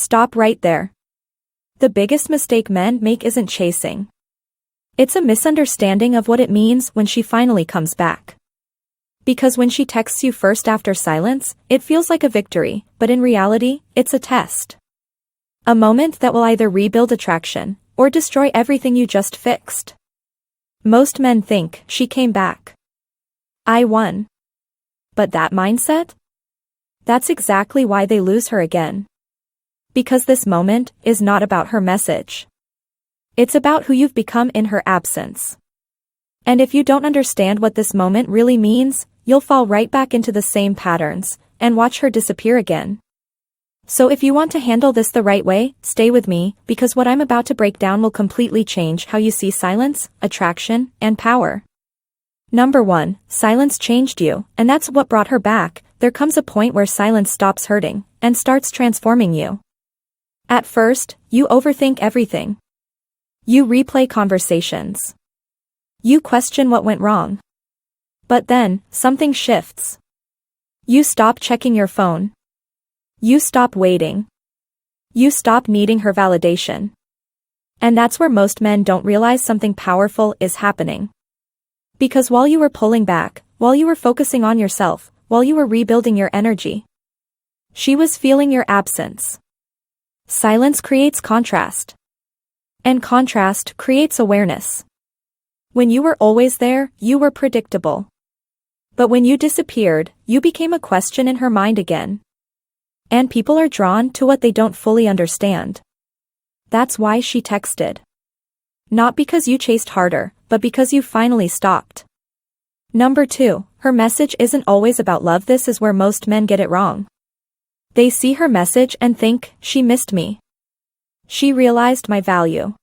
Stop right there. The biggest mistake men make isn't chasing. It's a misunderstanding of what it means when she finally comes back. Because when she texts you first after silence, it feels like a victory, but in reality, it's a test. A moment that will either rebuild attraction, or destroy everything you just fixed. Most men think, she came back. I won. But that mindset? That's exactly why they lose her again. Because this moment is not about her message. It's about who you've become in her absence. And if you don't understand what this moment really means, you'll fall right back into the same patterns, and watch her disappear again. So if you want to handle this the right way, stay with me, because what I'm about to break down will completely change how you see silence, attraction, and power. Number 1, silence changed you, and that's what brought her back. There comes a point where silence stops hurting, and starts transforming you. At first, you overthink everything. You replay conversations. You question what went wrong. But then, something shifts. You stop checking your phone. You stop waiting. You stop needing her validation. And that's where most men don't realize something powerful is happening. Because while you were pulling back, while you were focusing on yourself, while you were rebuilding your energy, she was feeling your absence. Silence creates contrast. And contrast creates awareness. When you were always there, you were predictable. But when you disappeared, you became a question in her mind again. And people are drawn to what they don't fully understand. That's why she texted. Not because you chased harder, but because you finally stopped. Number 2, her message isn't always about love. This is where most men get it wrong. They see her message and think, she missed me. She realized my value.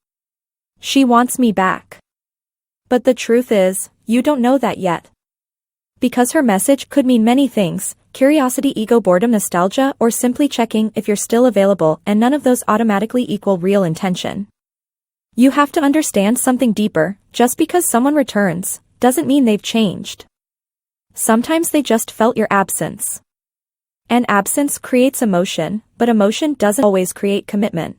She wants me back. But the truth is, you don't know that yet. Because her message could mean many things: curiosity, ego, boredom, nostalgia, or simply checking if you're still available, and none of those automatically equal real intention. You have to understand something deeper. Just because someone returns, doesn't mean they've changed. Sometimes they just felt your absence. And absence creates emotion, but emotion doesn't always create commitment.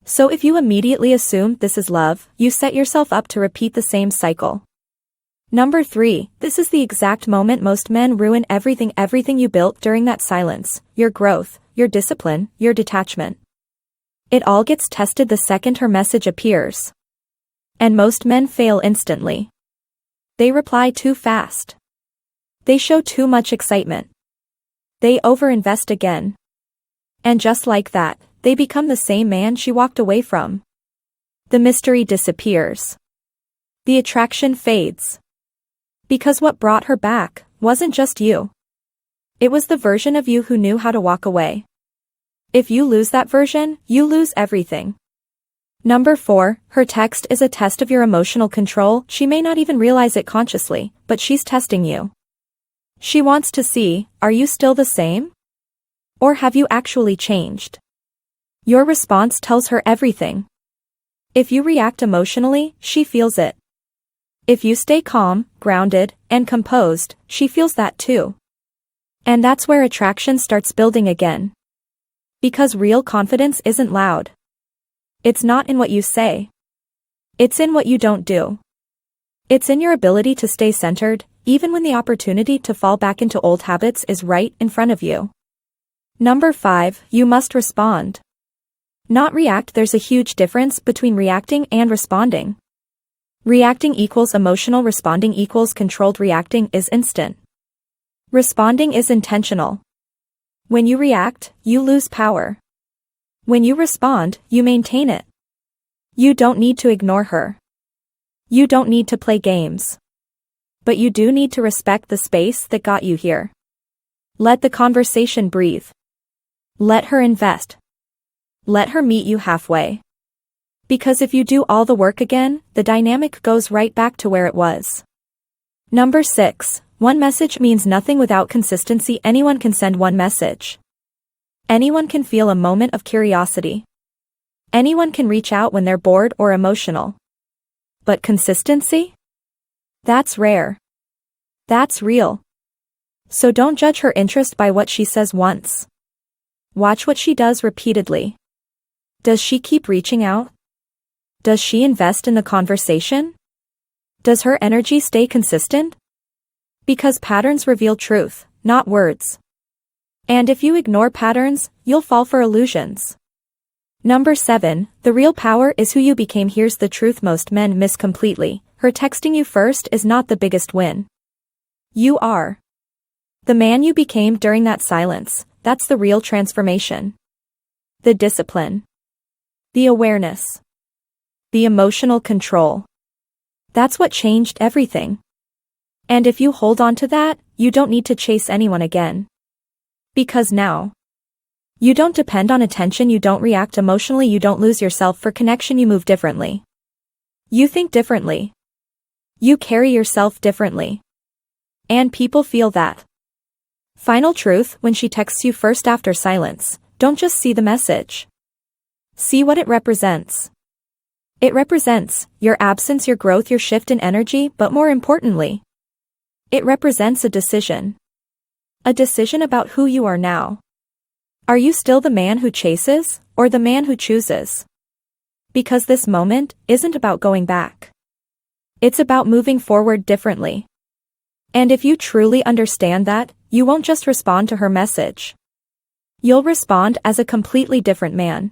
So if you immediately assume this is love, you set yourself up to repeat the same cycle. Number 3, this is the exact moment most men ruin everything you built during that silence: your growth, your discipline, your detachment. It all gets tested the second her message appears. And most men fail instantly. They reply too fast. They show too much excitement. They overinvest again. And just like that, they become the same man she walked away from. The mystery disappears. The attraction fades. Because what brought her back wasn't just you. It was the version of you who knew how to walk away. If you lose that version, you lose everything. Number 4, her text is a test of your emotional control. She may not even realize it consciously, but she's testing you. She wants to see, are you still the same? Or have you actually changed? Your response tells her everything. If you react emotionally, she feels it. If you stay calm, grounded, and composed, she feels that too. And that's where attraction starts building again. Because real confidence isn't loud. It's not in what you say. It's in what you don't do. It's in your ability to stay centered, even when the opportunity to fall back into old habits is right in front of you. Number 5, you must respond. Not react. There's a huge difference between reacting and responding. Reacting equals emotional, responding equals controlled. Reacting is instant. Responding is intentional. When you react, you lose power. When you respond, you maintain it. You don't need to ignore her. You don't need to play games. But you do need to respect the space that got you here. Let the conversation breathe. Let her invest. Let her meet you halfway. Because if you do all the work again, the dynamic goes right back to where it was. Number 6, one message means nothing without consistency. Anyone can send one message. Anyone can feel a moment of curiosity. Anyone can reach out when they're bored or emotional. But consistency? That's rare. That's real. So don't judge her interest by what she says once. Watch what she does repeatedly. Does she keep reaching out? Does she invest in the conversation? Does her energy stay consistent? Because patterns reveal truth, not words. And if you ignore patterns, you'll fall for illusions. Number 7, the real power is who you became. Here's the truth most men miss completely. Her texting you first is not the biggest win. You are the man you became during that silence. That's the real transformation. The discipline. The awareness. The emotional control. That's what changed everything. And if you hold on to that, you don't need to chase anyone again. Because now, you don't depend on attention, you don't react emotionally, you don't lose yourself for connection, you move differently. You think differently. You carry yourself differently. And people feel that. Final truth, when she texts you first after silence, don't just see the message. See what it represents. It represents your absence, your growth, your shift in energy, but more importantly, it represents a decision. A decision about who you are now. Are you still the man who chases, or the man who chooses? Because this moment isn't about going back. It's about moving forward differently. And if you truly understand that, you won't just respond to her message. You'll respond as a completely different man.